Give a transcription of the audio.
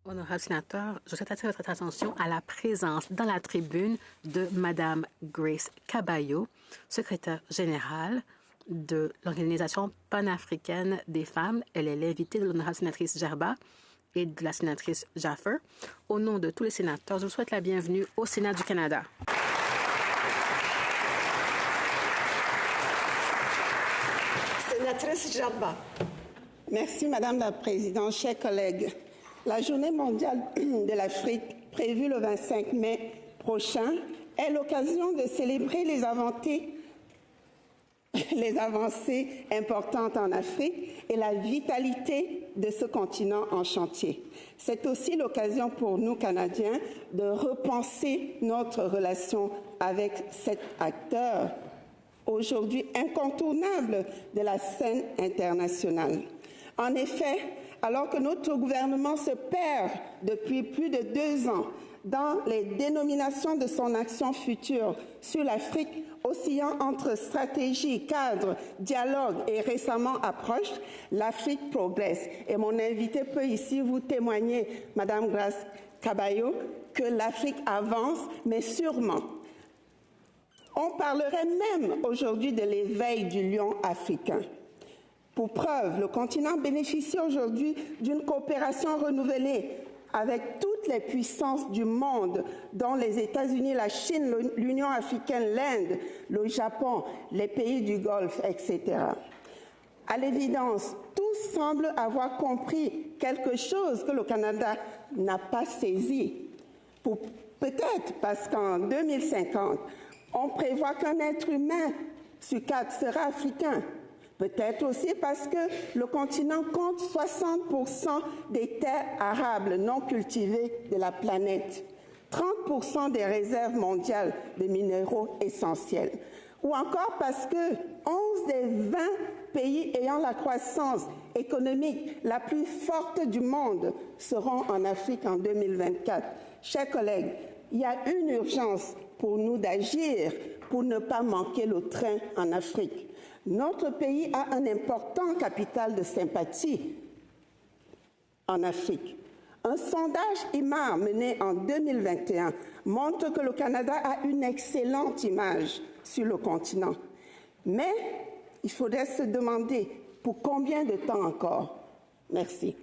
Honorable sénateur, je souhaite attirer votre attention à la présence dans la tribune de Mme Grace Caballo, secrétaire générale de l'Organisation panafricaine des femmes. Elle est l'invitée de l'honorable sénatrice Gerba et de la sénatrice Jaffer. Au nom de tous les sénateurs, je vous souhaite la bienvenue au Sénat du Canada. Sénatrice Gerba. Merci, Madame la Présidente, chers collègues. La Journée mondiale de l'Afrique, prévue le 25 mai prochain, est l'occasion de célébrer les avancées importantes en Afrique et la vitalité de ce continent en chantier. C'est aussi l'occasion pour nous, Canadiens, de repenser notre relation avec cet acteur aujourd'hui incontournable de la scène internationale. En effet, alors que notre gouvernement se perd depuis plus de 2 ans dans les dénominations de son action future sur l'Afrique, oscillant entre stratégie, cadre, dialogue et récemment approche, l'Afrique progresse. Et mon invité peut ici vous témoigner, Madame Grace Caballo, que l'Afrique avance, mais sûrement. On parlerait même aujourd'hui de l'éveil du lion africain. Pour preuve, le continent bénéficie aujourd'hui d'une coopération renouvelée avec toutes les puissances du monde, dont les États-Unis, la Chine, l'Union africaine, l'Inde, le Japon, les pays du Golfe, etc. À l'évidence, tous semblent avoir compris quelque chose que le Canada n'a pas saisi. Peut-être parce qu'en 2050, on prévoit qu'un être humain sur 4 sera africain. Peut-être aussi parce que le continent compte 60% des terres arables non cultivées de la planète, 30% des réserves mondiales de minéraux essentiels. Ou encore parce que 11 des 20 pays ayant la croissance économique la plus forte du monde seront en Afrique en 2024. Chers collègues, il y a une urgence pour nous d'agir pour ne pas manquer le train en Afrique. Notre pays a un important capital de sympathie en Afrique. Un sondage IMAR mené en 2021 montre que le Canada a une excellente image sur le continent. Mais il faudrait se demander pour combien de temps encore. Merci.